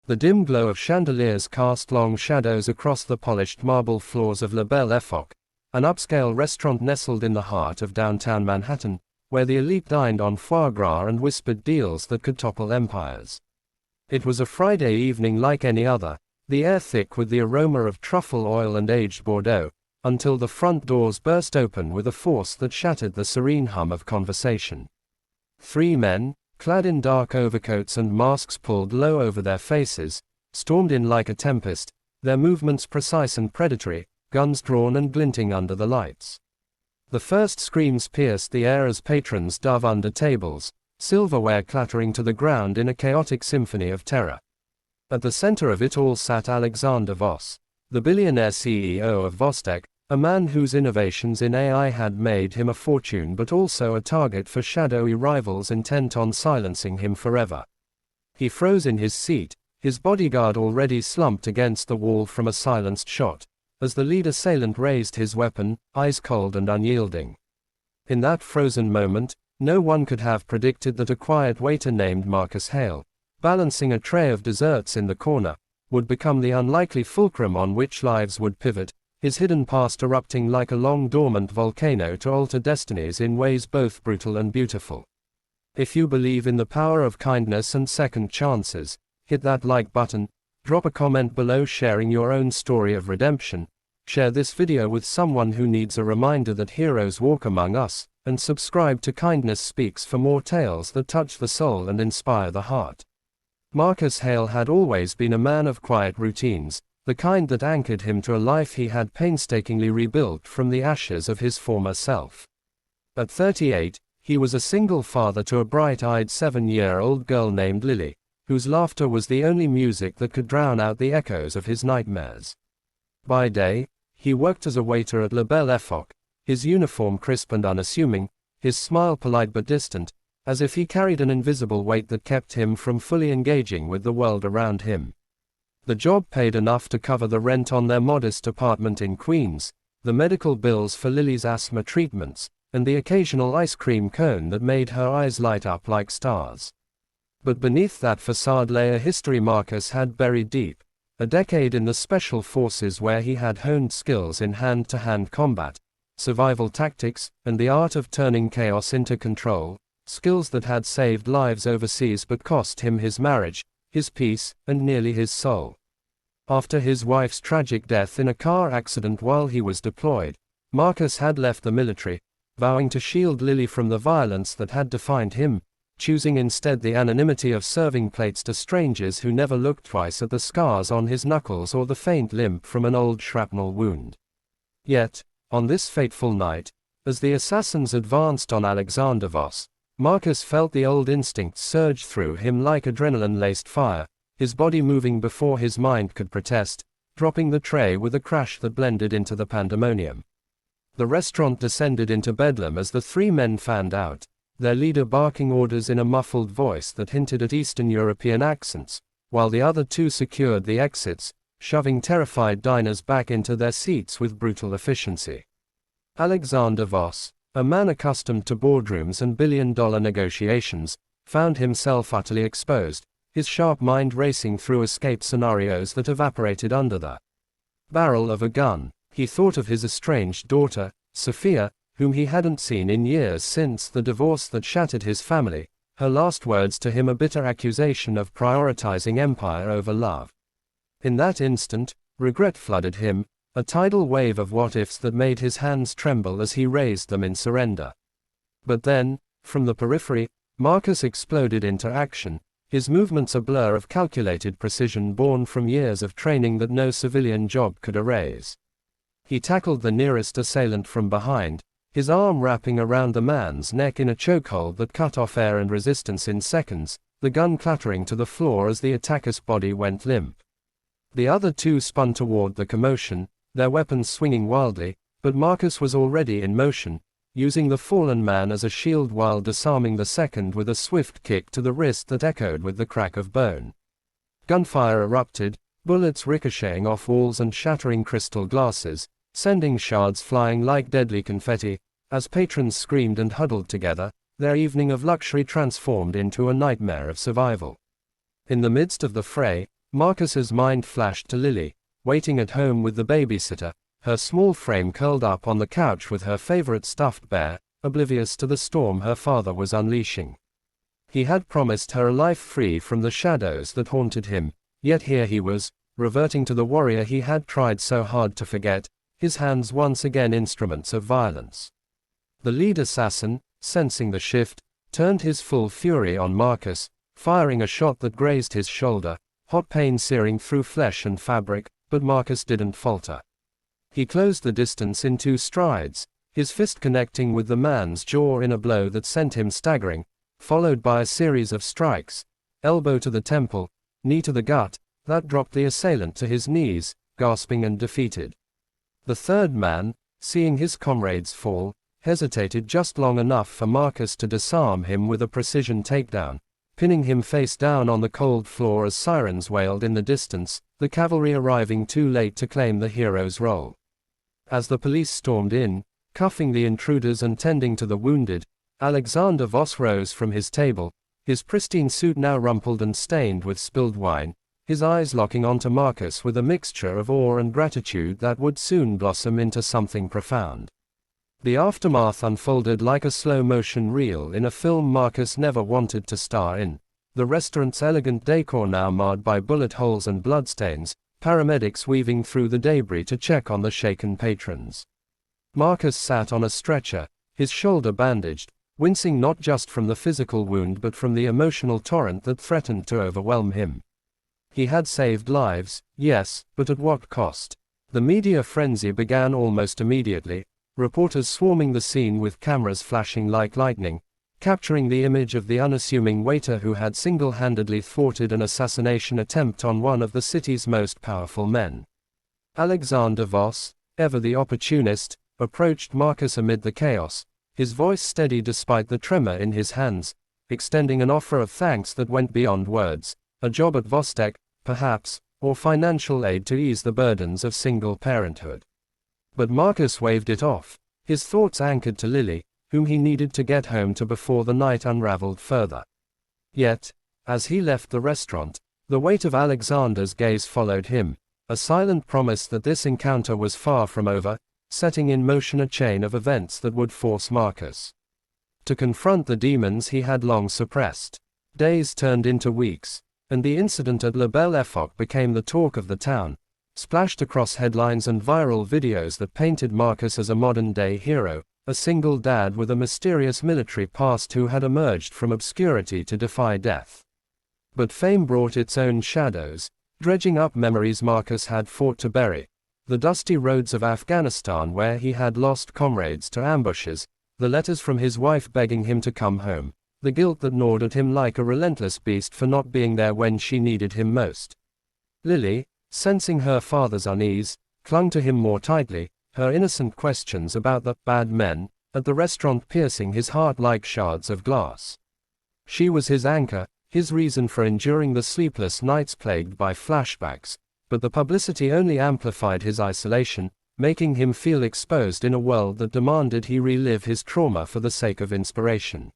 The dim glow of chandeliers cast long shadows across the polished marble floors of La Belle Époque, an upscale restaurant nestled in the heart of downtown Manhattan, where the elite dined on foie gras and whispered deals that could topple empires. It was a Friday evening like any other, the air thick with the aroma of truffle oil and aged Bordeaux, until the front doors burst open with a force that shattered the serene hum of conversation. Three men, clad in dark overcoats and masks pulled low over their faces, stormed in like a tempest, their movements precise and predatory, guns drawn and glinting under the lights. The first screams pierced the air as patrons dove under tables, silverware clattering to the ground in a chaotic symphony of terror. At the center of it all sat Alexander Voss, the billionaire CEO of Vostech, a man whose innovations in AI had made him a fortune but also a target for shadowy rivals intent on silencing him forever. He froze in his seat, his bodyguard already slumped against the wall from a silenced shot, as the lead assailant raised his weapon, eyes cold and unyielding. In that frozen moment, no one could have predicted that a quiet waiter named Marcus Hale, balancing a tray of desserts in the corner, would become the unlikely fulcrum on which lives would pivot, his hidden past erupting like a long dormant volcano to alter destinies in ways both brutal and beautiful. If you believe in the power of kindness and second chances, hit that like button, drop a comment below sharing your own story of redemption, share this video with someone who needs a reminder that heroes walk among us, and subscribe to Kindness Speaks for more tales that touch the soul and inspire the heart. Marcus Hale had always been a man of quiet routines, the kind that anchored him to a life he had painstakingly rebuilt from the ashes of his former self. At 38, he was a single father to a bright-eyed 7-year-old girl named Lily, whose laughter was the only music that could drown out the echoes of his nightmares. By day, he worked as a waiter at La Belle Époque, his uniform crisp and unassuming, his smile polite but distant, as if he carried an invisible weight that kept him from fully engaging with the world around him. The job paid enough to cover the rent on their modest apartment in Queens, the medical bills for Lily's asthma treatments, and the occasional ice cream cone that made her eyes light up like stars. But beneath that facade lay a history Marcus had buried deep, a decade in the special forces where he had honed skills in hand-to-hand combat, survival tactics, and the art of turning chaos into control, skills that had saved lives overseas but cost him his marriage, his peace, and nearly his soul. After his wife's tragic death in a car accident while he was deployed, Marcus had left the military, vowing to shield Lily from the violence that had defined him, choosing instead the anonymity of serving plates to strangers who never looked twice at the scars on his knuckles or the faint limp from an old shrapnel wound. Yet, on this fateful night, as the assassins advanced on Alexander Voss, Marcus felt the old instincts surge through him like adrenaline-laced fire, his body moving before his mind could protest, dropping the tray with a crash that blended into the pandemonium. The restaurant descended into bedlam as the three men fanned out, their leader barking orders in a muffled voice that hinted at Eastern European accents, while the other two secured the exits, shoving terrified diners back into their seats with brutal efficiency. Alexander Voss, a man accustomed to boardrooms and billion-dollar negotiations, found himself utterly exposed, his sharp mind racing through escape scenarios that evaporated under the barrel of a gun. He thought of his estranged daughter, Sophia, whom he hadn't seen in years since the divorce that shattered his family, her last words to him a bitter accusation of prioritizing empire over love. In that instant, regret flooded him, a tidal wave of what-ifs that made his hands tremble as he raised them in surrender. But then, from the periphery, Marcus exploded into action, his movements a blur of calculated precision born from years of training that no civilian job could erase. He tackled the nearest assailant from behind, his arm wrapping around the man's neck in a chokehold that cut off air and resistance in seconds, the gun clattering to the floor as the attacker's body went limp. The other two spun toward the commotion, their weapons swinging wildly, but Marcus was already in motion, using the fallen man as a shield while disarming the second with a swift kick to the wrist that echoed with the crack of bone. Gunfire erupted, bullets ricocheting off walls and shattering crystal glasses, sending shards flying like deadly confetti, as patrons screamed and huddled together, their evening of luxury transformed into a nightmare of survival. In the midst of the fray, Marcus's mind flashed to Lily, waiting at home with the babysitter, her small frame curled up on the couch with her favorite stuffed bear, oblivious to the storm her father was unleashing. He had promised her a life free from the shadows that haunted him, yet here he was, reverting to the warrior he had tried so hard to forget, his hands once again instruments of violence. The lead assassin, sensing the shift, turned his full fury on Marcus, firing a shot that grazed his shoulder, hot pain searing through flesh and fabric, but Marcus didn't falter. He closed the distance in 2 strides, his fist connecting with the man's jaw in a blow that sent him staggering, followed by a series of strikes, elbow to the temple, knee to the gut, that dropped the assailant to his knees, gasping and defeated. The third man, seeing his comrades fall, hesitated just long enough for Marcus to disarm him with a precision takedown, pinning him face down on the cold floor as sirens wailed in the distance, the cavalry arriving too late to claim the hero's role. As the police stormed in, cuffing the intruders and tending to the wounded, Alexander Voss rose from his table, his pristine suit now rumpled and stained with spilled wine, his eyes locking onto Marcus with a mixture of awe and gratitude that would soon blossom into something profound. The aftermath unfolded like a slow-motion reel in a film Marcus never wanted to star in, the restaurant's elegant decor now marred by bullet holes and bloodstains, paramedics weaving through the debris to check on the shaken patrons. Marcus sat on a stretcher, his shoulder bandaged, wincing not just from the physical wound but from the emotional torrent that threatened to overwhelm him. He had saved lives, yes, but at what cost? The media frenzy began almost immediately, reporters swarming the scene with cameras flashing like lightning, capturing the image of the unassuming waiter who had single-handedly thwarted an assassination attempt on one of the city's most powerful men. Alexander Voss, ever the opportunist, approached Marcus amid the chaos, his voice steady despite the tremor in his hands, extending an offer of thanks that went beyond words, a job at Vostek, perhaps, or financial aid to ease the burdens of single parenthood. But Marcus waved it off, his thoughts anchored to Lily, whom he needed to get home to before the night unraveled further. Yet, as he left the restaurant, the weight of Alexander's gaze followed him, a silent promise that this encounter was far from over, setting in motion a chain of events that would force Marcus to confront the demons he had long suppressed. Days turned into weeks, and the incident at La Belle Époque became the talk of the town, splashed across headlines and viral videos that painted Marcus as a modern-day hero, a single dad with a mysterious military past who had emerged from obscurity to defy death. But fame brought its own shadows, dredging up memories Marcus had fought to bury, the dusty roads of Afghanistan where he had lost comrades to ambushes, the letters from his wife begging him to come home, the guilt that gnawed at him like a relentless beast for not being there when she needed him most. Lily, sensing her father's unease, clung to him more tightly, her innocent questions about the bad men at the restaurant piercing his heart like shards of glass. She was his anchor, his reason for enduring the sleepless nights plagued by flashbacks, but the publicity only amplified his isolation, making him feel exposed in a world that demanded he relive his trauma for the sake of inspiration.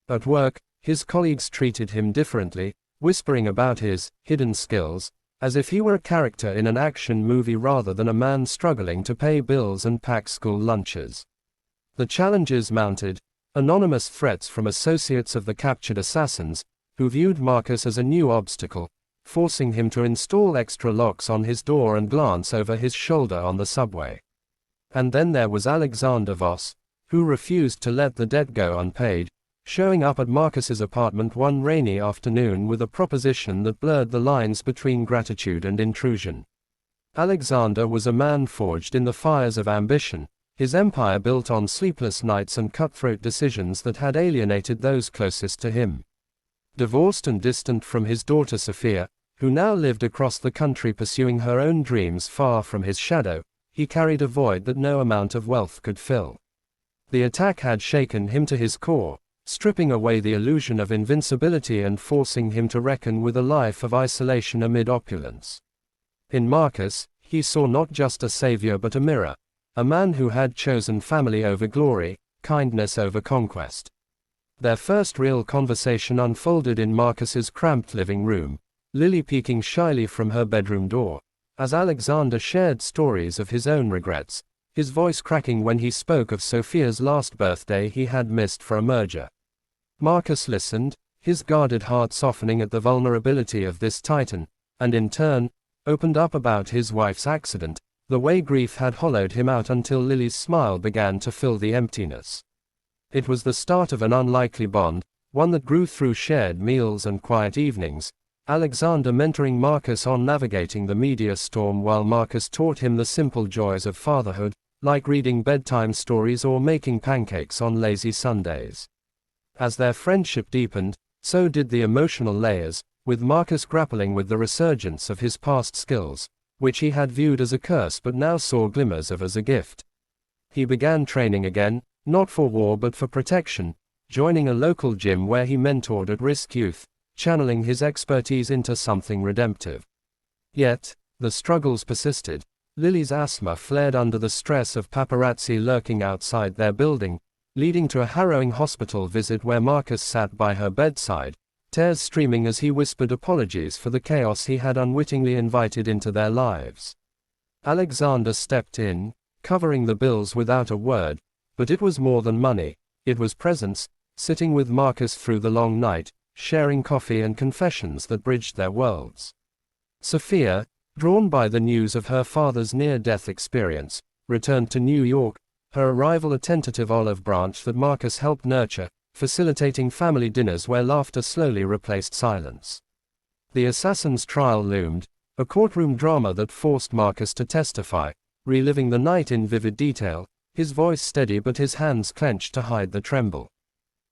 At work, his colleagues treated him differently, whispering about his hidden skills, as if he were a character in an action movie rather than a man struggling to pay bills and pack school lunches. The challenges mounted, anonymous threats from associates of the captured assassins, who viewed Marcus as a new obstacle, forcing him to install extra locks on his door and glance over his shoulder on the subway. And then there was Alexander Voss, who refused to let the debt go unpaid, showing up at Marcus's apartment one rainy afternoon with a proposition that blurred the lines between gratitude and intrusion. Alexander was a man forged in the fires of ambition, his empire built on sleepless nights and cutthroat decisions that had alienated those closest to him. Divorced and distant from his daughter Sophia, who now lived across the country pursuing her own dreams far from his shadow, he carried a void that no amount of wealth could fill. The attack had shaken him to his core, stripping away the illusion of invincibility and forcing him to reckon with a life of isolation amid opulence. In Marcus, he saw not just a savior but a mirror, a man who had chosen family over glory, kindness over conquest. Their first real conversation unfolded in Marcus's cramped living room, Lily peeking shyly from her bedroom door. As Alexander shared stories of his own regrets, his voice cracking when he spoke of Sophia's last birthday he had missed for a merger. Marcus listened, his guarded heart softening at the vulnerability of this titan, and in turn, opened up about his wife's accident, the way grief had hollowed him out until Lily's smile began to fill the emptiness. It was the start of an unlikely bond, one that grew through shared meals and quiet evenings, Alexander mentoring Marcus on navigating the media storm while Marcus taught him the simple joys of fatherhood, like reading bedtime stories or making pancakes on lazy Sundays. As their friendship deepened, so did the emotional layers, with Marcus grappling with the resurgence of his past skills, which he had viewed as a curse but now saw glimmers of as a gift. He began training again, not for war but for protection, joining a local gym where he mentored at-risk youth, channeling his expertise into something redemptive. Yet, the struggles persisted. Lily's asthma flared under the stress of paparazzi lurking outside their building, leading to a harrowing hospital visit where Marcus sat by her bedside, tears streaming as he whispered apologies for the chaos he had unwittingly invited into their lives. Alexander stepped in, covering the bills without a word, but it was more than money, it was presence, sitting with Marcus through the long night, sharing coffee and confessions that bridged their worlds. Sophia, drawn by the news of her father's near-death experience, returned to New York, her arrival a tentative olive branch that Marcus helped nurture, facilitating family dinners where laughter slowly replaced silence. The assassin's trial loomed, a courtroom drama that forced Marcus to testify, reliving the night in vivid detail, his voice steady but his hands clenched to hide the tremble.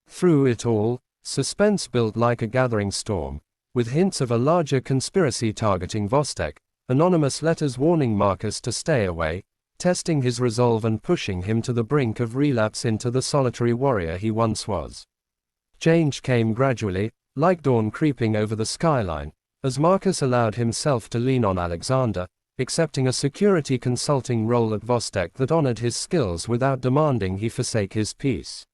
Through it all, suspense built like a gathering storm, with hints of a larger conspiracy targeting Vostek, anonymous letters warning Marcus to stay away, testing his resolve and pushing him to the brink of relapse into the solitary warrior he once was. Change came gradually, like dawn creeping over the skyline, as Marcus allowed himself to lean on Alexander, accepting a security consulting role at Vostek that honored his skills without demanding he forsake his peace.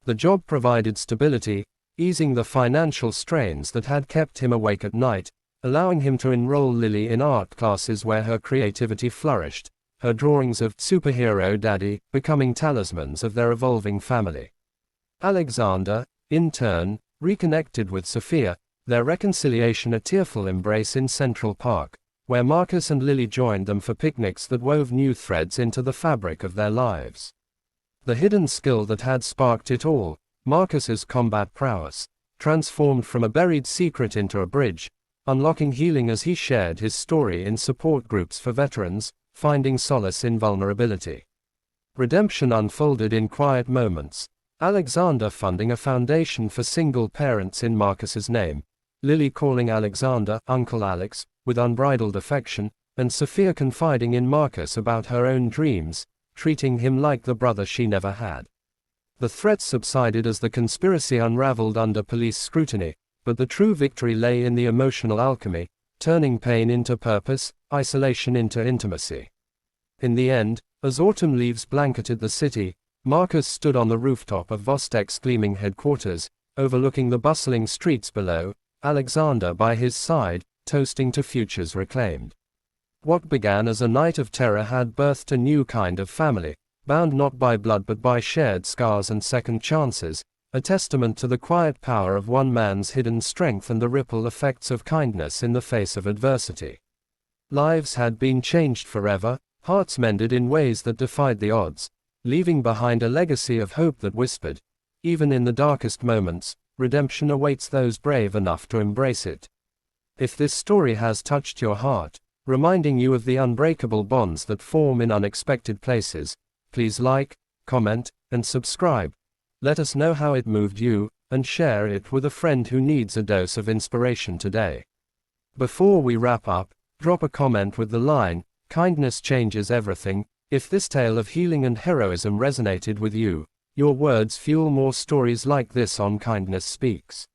The job provided stability, easing the financial strains that had kept him awake at night, allowing him to enroll Lily in art classes where her creativity flourished, her drawings of superhero daddy becoming talismans of their evolving family. Alexander, in turn, reconnected with Sophia, their reconciliation a tearful embrace in Central Park, where Marcus and Lily joined them for picnics that wove new threads into the fabric of their lives. The hidden skill that had sparked it all, Marcus's combat prowess, transformed from a buried secret into a bridge, unlocking healing as he shared his story in support groups for veterans, finding solace in vulnerability. Redemption unfolded in quiet moments, Alexander funding a foundation for single parents in Marcus's name, Lily calling Alexander Uncle Alex, with unbridled affection, and Sophia confiding in Marcus about her own dreams, treating him like the brother she never had. The threats subsided as the conspiracy unraveled under police scrutiny, but the true victory lay in the emotional alchemy, turning pain into purpose, isolation into intimacy. In the end, as autumn leaves blanketed the city, Marcus stood on the rooftop of Vostek's gleaming headquarters, overlooking the bustling streets below, Alexander by his side, toasting to futures reclaimed. What began as a night of terror had birthed a new kind of family, bound not by blood but by shared scars and second chances, a testament to the quiet power of one man's hidden strength and the ripple effects of kindness in the face of adversity. Lives had been changed forever, hearts mended in ways that defied the odds, leaving behind a legacy of hope that whispered, even in the darkest moments, redemption awaits those brave enough to embrace it. If this story has touched your heart, reminding you of the unbreakable bonds that form in unexpected places, please like, comment, and subscribe. Let us know how it moved you, and share it with a friend who needs a dose of inspiration today. Before we wrap up, drop a comment with the line, "Kindness changes everything." If this tale of healing and heroism resonated with you, your words fuel more stories like this on Kindness Speaks.